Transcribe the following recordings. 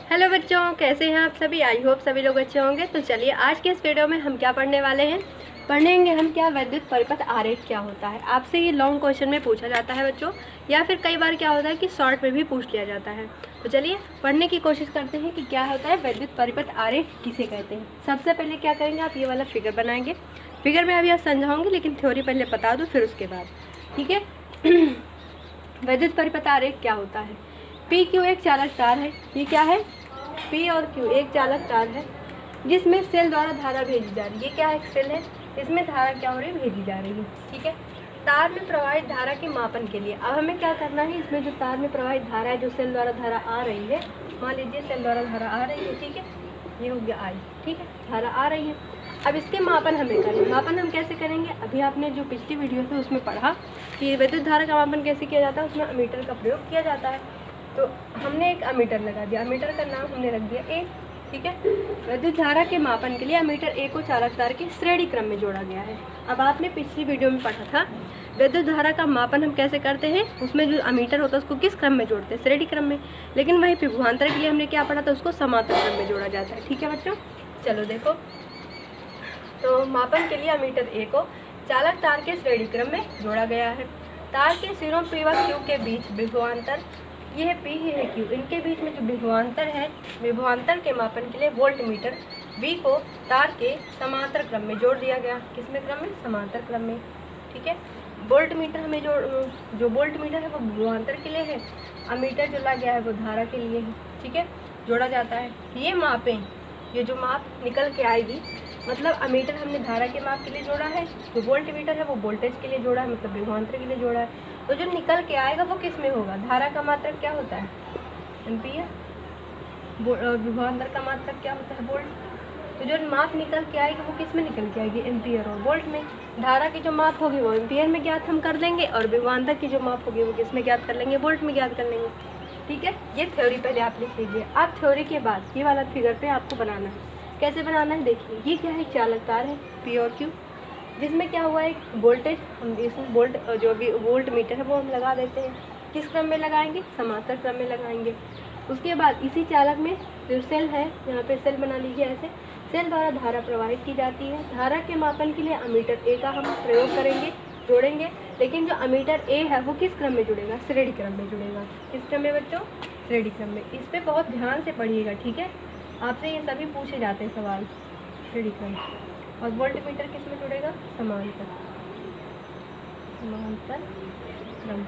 Hello बच्चों, कैसे हैं आप सभी। आई होप सभी लोग अच्छे होंगे। तो चलिए आज के इस वीडियो में हम क्या पढ़ने वाले हैं। पढ़ेंगे हम क्या वैद्युत परिपथ आरेख क्या होता है। आपसे ये लॉन्ग क्वेश्चन में पूछा जाता है बच्चों, या फिर कई बार क्या होता है कि शॉर्ट में भी पूछ लिया जाता है। तो चलिए पढ़ने की कोशिश करते हैं कि क्या होता है वैद्युत परिपथ आरेख किसे कहते हैं। सबसे पहले क्या करेंगे, आप ये वाला फिगर बनाएंगे। फिगर में अभी आप समझाऊंगी, लेकिन थ्योरी पहले बता दूँ फिर उसके बाद, ठीक है। वैद्युत परिपथ आरेख क्या होता है। पी क्यू एक चालक तार है। ये क्या है, पी और क्यू एक चालक तार है जिसमें सेल द्वारा धारा भेजी जा रही है। ये क्या है, एक सेल है, इसमें धारा क्या हो रही है, भेजी जा रही है, ठीक है। तार में प्रवाहित धारा के मापन के लिए अब हमें क्या करना है, इसमें जो तार में प्रवाहित धारा है, जो सेल द्वारा धारा आ रही है, मान लीजिए सेल द्वारा धारा आ रही है, ठीक है, ये हो गया आई, ठीक है, धारा आ रही है। अब इसके मापन हमें करना है। मापन हम कैसे करेंगे, अभी आपने जो पिछली वीडियो थी उसमें पढ़ा कि विद्युत धारा का मापन कैसे किया जाता है, उसमें अमीटर का प्रयोग किया जाता है। तो हमने एक अमीटर लगा दिया, अमीटर का नाम हमने रख दिया ए, ठीक है। विद्युत धारा के मापन के लिए अमीटर ए को चालक तार के श्रेणी क्रम में जोड़ा गया है। अब आपने पिछली वीडियो में पढ़ा था विद्युत धारा का मापन हम कैसे करते हैं, उसमें जो अमीटर होता है उसको किस क्रम में जोड़ते हैं, श्रेणी क्रम में। लेकिन वहीं विभवांतर के लिए हमने क्या पढ़ा था, उसको समांतर क्रम में जोड़ा जाता है, ठीक है बच्चों। चलो देखो, तो मापन के लिए अमीटर ए को चालक तार के श्रेणी क्रम में जोड़ा गया है। तार के सिरों पी व क्यू के बीच विभवांतर, ये है पी, ये है क्यू, इनके बीच में जो विभवांतर है, विभवांतर के मापन के लिए वोल्ट मीटर वी को तार के समांतर क्रम में जोड़ दिया गया। किसमें क्रम में, समांतर क्रम में, ठीक है। वोल्ट मीटर हमें जो वोल्ट मीटर है वो विभवांतर के लिए है, अमीटर जो लगा गया है वो धारा के लिए है, ठीक है, जोड़ा जाता है। ये मापें, ये जो माप निकल के आएगी, मतलब अमीटर हमने धारा के माप के लिए जोड़ा है, जो वोल्ट मीटर है वो वोल्टेज के लिए जोड़ा है, मतलब विभवांतर के लिए जोड़ा है। तो जो निकल के आएगा वो किस में होगा, धारा का मात्रक क्या होता है, एम्पियर, विभवांतर का मात्रक क्या होता है, वोल्ट। तो जो माप निकल के आएगी वो किस में निकल के आएगी, एम्पियर और वोल्ट में। धारा की जो माप होगी वो एम्पियर में ज्ञात हम कर देंगे, और विभवांतर की जो माप होगी वो किस में ज्ञात कर लेंगे, वोल्ट में ज्ञात कर लेंगे, ठीक है। ये थ्योरी पहले आप लिख लीजिए। अब थ्योरी के बाद ये वाला फिगर पे आपको बनाना है। कैसे बनाना है, देखिए ये क्या है, चालक तार है पी और क्यू, जिसमें क्या हुआ है वोल्टेज, हम इसमें वोल्ट जो भी वोल्ट मीटर है वो हम लगा देते हैं। किस क्रम में लगाएंगे, समांतर क्रम में लगाएंगे। उसके बाद इसी चालक में जो सेल है, यहाँ पे सेल बना लीजिए ऐसे, सेल द्वारा धारा प्रवाहित की जाती है। धारा के मापन के लिए अमीटर ए का हम प्रयोग करेंगे, जोड़ेंगे। लेकिन जो अमीटर ए है वो किस क्रम में जुड़ेगा, श्रेणी क्रम में जुड़ेगा। किस क्रम में बच्चों, श्रेणी क्रम में। इस पर बहुत ध्यान से पढ़िएगा, ठीक है, आपसे ये सभी पूछे जाते हैं सवाल, श्रेणी क्रम। और वोल्ट मीटर किस में जुड़ेगा, समांतर क्रम।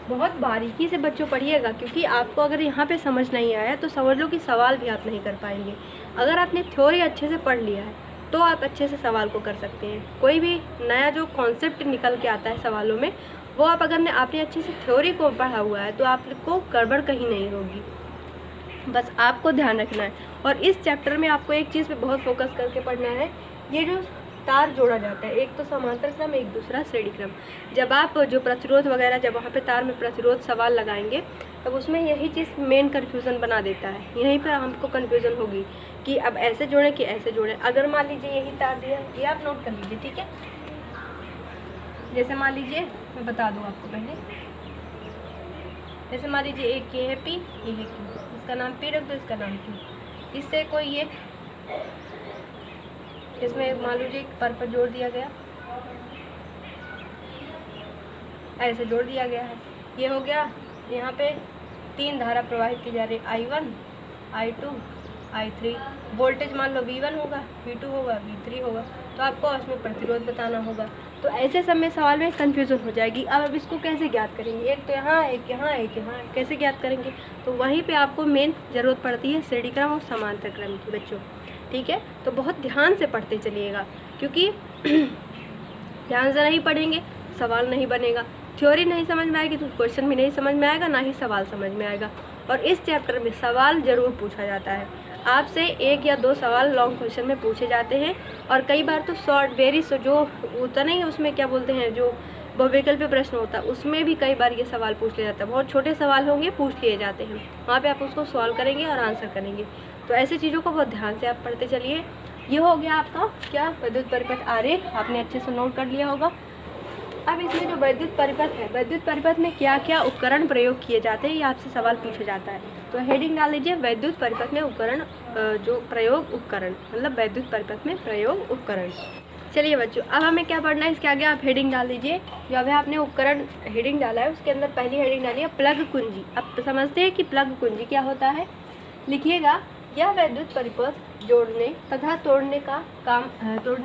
बहुत बारीकी से बच्चों पढ़िएगा, क्योंकि आपको अगर यहाँ पे समझ नहीं आया तो समझ लो कि सवाल भी आप नहीं कर पाएंगे। अगर आपने थ्योरी अच्छे से पढ़ लिया है तो आप अच्छे से सवाल को कर सकते हैं। कोई भी नया जो कॉन्सेप्ट निकल के आता है सवालों में, वो आप अगर आपने अच्छे से थ्योरी को पढ़ा हुआ है तो आपको गड़बड़ कहीं नहीं होगी। बस आपको ध्यान रखना है। और इस चैप्टर में आपको एक चीज़ पे बहुत फोकस करके पढ़ना है, ये जो तार जोड़ा जाता है, एक तो समांतर क्रम, एक दूसरा श्रेणी क्रम। जब आप जो प्रतिरोध वगैरह, जब वहाँ पे तार में प्रतिरोध सवाल लगाएंगे, तब उसमें यही चीज़ मेन कन्फ्यूज़न बना देता है। यहीं पर हमको कन्फ्यूज़न होगी कि अब ऐसे जोड़ें कि ऐसे जोड़ें। अगर मान लीजिए यही तार दिया, ये आप नोट कर लीजिए, ठीक है। जैसे मान लीजिए, मैं बता दूँ आपको पहले, जैसे मान लीजिए एक ये है पी, ये है क्यू, इसका नाम पी रख दो, इसका नाम क्यू। इससे कोई ये, इसमें मान लीजिए पर जोड़ दिया गया, ऐसे जोड़ दिया गया है, ये हो गया। यहाँ पे तीन धारा प्रवाहित की जा रही है, I1, I2, I3। वोल्टेज मान लो V1 होगा, V2 होगा, V3 होगा, तो आपको इसमें प्रतिरोध बताना होगा। तो ऐसे समय सवाल में कन्फ्यूज़न हो जाएगी। अब इसको कैसे ज्ञात करेंगे, एक तो यहाँ, एक यहाँ, एक यहाँ, कैसे ज्ञात करेंगे। तो वहीं पे आपको मेन ज़रूरत पड़ती है श्रेणी क्रम और समांतर क्रम की बच्चों, ठीक है। तो बहुत ध्यान से पढ़ते चलिएगा, क्योंकि ध्यान से नहीं पढ़ेंगे सवाल नहीं बनेगा। थ्योरी नहीं समझ में आएगी तो क्वेश्चन भी नहीं समझ में आएगा, ना ही सवाल समझ में आएगा। और इस चैप्टर में सवाल ज़रूर पूछा जाता है आपसे, एक या दो सवाल लॉन्ग क्वेश्चन में पूछे जाते हैं। और कई बार तो शॉर्ट वेरी जो होता नहीं है, उसमें क्या बोलते हैं, जो बहुविकल्पीय प्रश्न होता है, उसमें भी कई बार ये सवाल पूछ लिया जाता है। बहुत छोटे सवाल होंगे, पूछ लिए जाते हैं, वहाँ पे आप उसको सॉल्व करेंगे और आंसर करेंगे। तो ऐसी चीज़ों को बहुत ध्यान से आप पढ़ते चलिए। ये हो गया आपका क्या, विद्युत परिपथ आरेख, आपने अच्छे से नोट कर लिया होगा। अब इसमें जो वैद्युत परिपथ है, वैद्युत परिपथ में क्या क्या उपकरण प्रयोग किए जाते हैं, ये आपसे सवाल पूछा जाता है। तो हेडिंग डाल लीजिए वैद्युत परिपथ में उपकरण, जो प्रयोग उपकरण, मतलब वैद्युत परिपथ में प्रयोग उपकरण। चलिए बच्चों, अब हमें क्या पढ़ना है, इसके आगे आप हेडिंग डाल दीजिए। जो अभी आपने उपकरण हेडिंग डाला है उसके अंदर पहली हेडिंग डालिए प्लग कुंजी। अब समझते हैं कि प्लग कुंजी क्या होता है। लिखिएगा, यह वैद्युत परिपथ जोड़ने तथा तोड़ने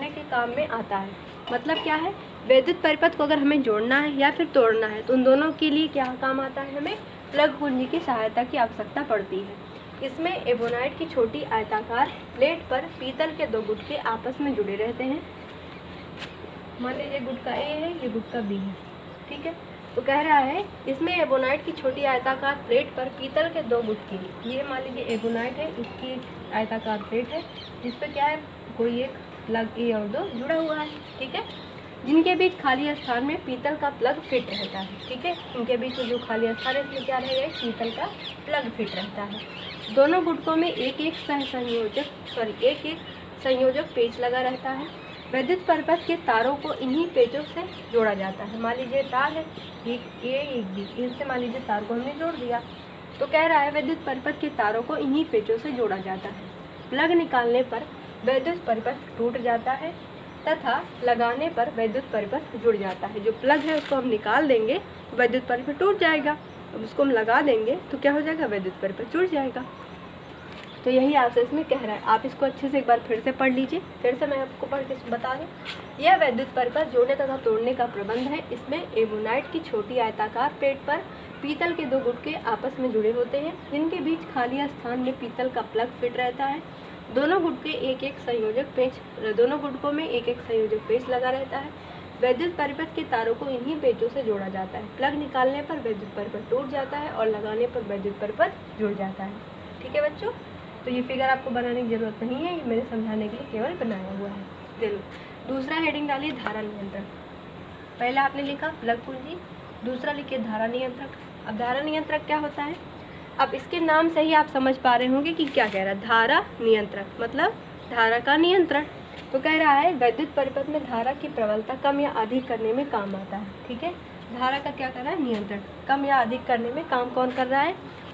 के काम में आता है। मतलब क्या है, वैद्युत परिपथ को अगर हमें जोड़ना है या फिर तोड़ना है तो उन दोनों के लिए क्या काम आता है, हमें प्लग कुंजी की सहायता की आवश्यकता पड़ती है। इसमें एबोनाइट की छोटी आयताकार प्लेट पर पीतल के दो गुटके आपस में जुड़े रहते हैं। मान लीजिए गुटका ए है, ये गुटका बी है, ठीक है। तो कह रहा है इसमें एबोनाइट की छोटी आयताकार प्लेट पर पीतल के दो गुटके, ये मान लीजिए एबोनाइट है, इसकी आयताकार प्लेट है जिस पर क्या है, कोई एक प्लग ए और दो जुड़ा हुआ है, ठीक है। जिनके बीच खाली स्थान में पीतल का प्लग फिट रहता है, ठीक है। इनके बीच में जो खाली स्थान है इसमें क्या रहेगा, पीतल का प्लग फिट रहता है। दोनों गुटकों में एक एक संयोजक पेच लगा रहता है। वैद्युत परिपथ के तारों को इन्हीं पेचों से जोड़ा जाता है। मान लीजिए तार है, एक ए एक बी, इनसे मान लीजिए तार को हमने जोड़ दिया। तो कह रहा है वैद्युत परिपथ के तारों को इन्हीं पेचों से जोड़ा जाता है। प्लग निकालने पर वैद्युत परिपथ टूट जाता है तथा लगाने पर वैद्युत परिपथ जुड़ जाता है। जो प्लग है उसको हम निकाल देंगे, वैद्युत परिपथ टूट जाएगा। अब उसको हम लगा देंगे तो क्या हो जाएगा, वैद्युत परिपथ जुड़ जाएगा। तो यही आपसे इसमें कह रहा है। आप इसको अच्छे से एक बार फिर से पढ़ लीजिए, फिर से मैं आपको पढ़ के बता दूं। यह वैद्युत परिपथ जोड़ने तथा तोड़ने का प्रबंध है। इसमें एबोनाइट की छोटी आयताकार प्लेट पर पीतल के दो गुटके आपस में जुड़े होते हैं, जिनके बीच खाली स्थान में पीतल का प्लग फिट रहता है। दोनों गुटकों में एक एक संयोजक पेच लगा रहता है। वैद्युत परिपथ के तारों को इन्हीं पेचों से जोड़ा जाता है। प्लग निकालने पर वैद्युत परिपथ टूट जाता है और लगाने पर वैद्युत परिपथ जुड़ जाता है, ठीक है बच्चों। तो ये फिगर आपको बनाने की जरूरत नहीं है, ये मेरे समझाने के लिए केवल बनाया हुआ है। चलो दूसरा हेडिंग डालिए धारा नियंत्रक। पहला आपने लिखा प्लग कुंजी, दूसरा लिखिए धारा नियंत्रक। अब धारा नियंत्रक क्या होता है, अब इसके नाम से ही आप समझ पा रहे होंगे कि क्या कह रहा है। धारा नियंत्रक मतलब धारा का नियंत्रण। तो कह रहा है वैद्युत परिपथ में धारा की प्रबलता कम या अधिक करने में काम आता है, ठीक है। धारा का क्या कर रहा है, नियंत्रण। कम या अधिक करने में काम कौन कर रहा है,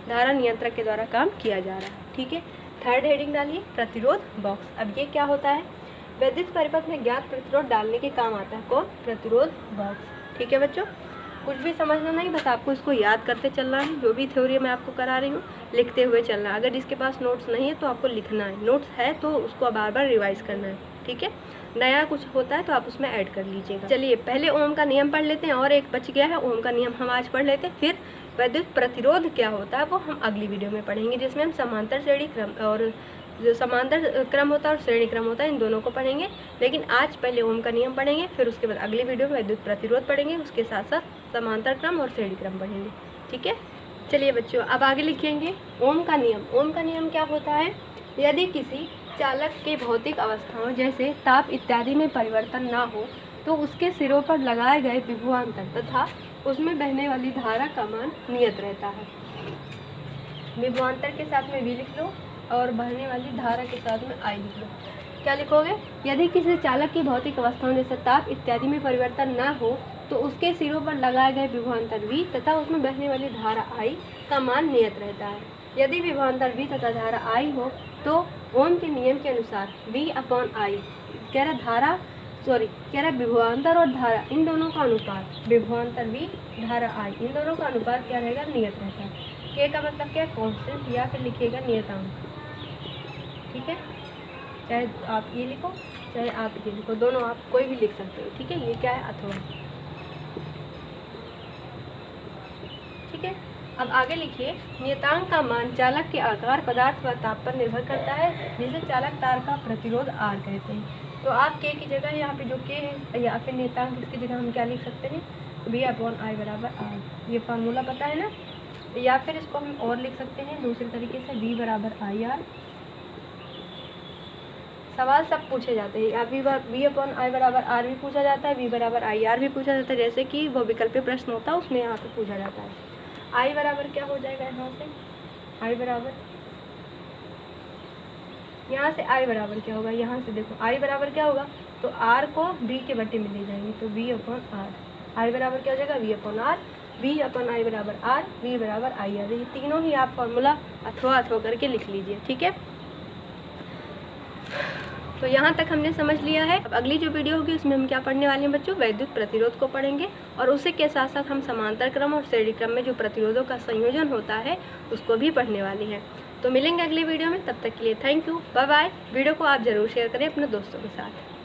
धारा नियंत्रक के द्वारा काम किया जा रहा है, ठीक है। थर्ड हेडिंग डालिए प्रतिरोध बॉक्स। अब ये क्या होता है, वैद्युत परिपथ में ज्ञात प्रतिरोध डालने के काम आता है कौन, प्रतिरोध बॉक्स, ठीक है बच्चों। कुछ भी समझना नहीं, बस आपको इसको याद करते चलना है। जो भी थ्योरी मैं आपको करा रही हूँ लिखते हुए चलना है। अगर जिसके पास नोट्स नहीं है तो आपको लिखना है, नोट्स है तो उसको बार बार रिवाइज करना है, ठीक है। नया कुछ होता है तो आप उसमें ऐड कर लीजिएगा। चलिए पहले ओम का नियम पढ़ लेते हैं, और एक बच गया है ओम का नियम हम आज पढ़ लेते हैं। फिर वैद्युत प्रतिरोध क्या होता है वो हम अगली वीडियो में पढ़ेंगे, जिसमें हम समांतर श्रेणी क्रम और जो समांतर क्रम होता है और श्रेणी क्रम होता है इन दोनों को पढ़ेंगे। लेकिन आज पहले ओम का नियम पढ़ेंगे, फिर उसके बाद अगली वीडियो में विद्युत प्रतिरोध पढ़ेंगे, उसके साथ साथ समांतर क्रम और श्रेणी क्रम पढ़ेंगे, ठीक है। चलिए बच्चों अब आगे लिखेंगे ओम का नियम। ओम का नियम क्या होता है, यदि किसी चालक के भौतिक अवस्थाओं जैसे ताप इत्यादि में परिवर्तन ना हो तो उसके सिरों पर लगाए गए विभवांतर तथा उसमें बहने वाली धारा का मान नियत रहता है। विभवांतर के साथ में V लिख लो और बहने वाली धारा के साथ में I लिख लो। क्या लिखोगे, यदि किसी चालक की भौतिक अवस्थाओं जैसे ताप इत्यादि में परिवर्तन ना हो तो उसके सिरों पर लगाए गए विभवांतर V तथा उसमें बहने वाली धारा I का मान नियत रहता है। यदि विभवांतर V तथा धारा I हो तो ओम के नियम के अनुसार V/I कह रहा विभवांतर और धारा इन दोनों का अनुपात, विभवांतर V धारा I इन दोनों का अनुपात क्या रहेगा, नियत रहता है। K का मतलब क्या है, कांस्टेंट, या फिर लिखिएगा नियतांक, ठीक है। चाहे आप ये लिखो चाहे आप ये लिखो, दोनों आप कोई भी लिख सकते हो, ठीक है। ये क्या है, अथवा, ठीक है। अब आगे लिखिए, नियतांक का मान चालक के आकार, पदार्थ व ताप पर निर्भर करता है, जिसे चालक तार का प्रतिरोध R कहते हैं। तो आप K की जगह यहाँ पे जो K है या फिर नियतांक इसकी जगह हम क्या लिख सकते हैं, V/I बराबर R। ये फार्मूला पता है ना, या फिर इसको हम और लिख सकते हैं दूसरे तरीके से V/IR। सवाल सब पूछे जाते हैं, या V/I बराबर R भी पूछा जाता है, V/IR भी पूछा जाता है, जैसे कि वो विकल्पीय प्रश्न होता है उसमें यहाँ पे पूछा जाता है। I बराबर क्या हो जाएगा, यहाँ से I बराबर, यहाँ से I बराबर क्या होगा, यहाँ से देखो I बराबर क्या होगा, तो R को V के बट्टे में ले जाएंगे तो V/R। I बराबर क्या हो जाएगा, V/R V/I बराबर R, V बराबर IR। ये तीनों ही आप फॉर्मूला अथवा करके लिख लीजिए, ठीक है। तो यहाँ तक हमने समझ लिया है। अब अगली जो वीडियो होगी उसमें हम क्या पढ़ने वाले हैं बच्चों, वैद्युत प्रतिरोध को पढ़ेंगे, और उसी के साथ साथ हम समांतर क्रम और श्रेणी क्रम में जो प्रतिरोधों का संयोजन होता है उसको भी पढ़ने वाले हैं। तो मिलेंगे अगली वीडियो में, तब तक के लिए thank you, bye bye. Video को आप ज़रूर शेयर करें अपने दोस्तों के साथ।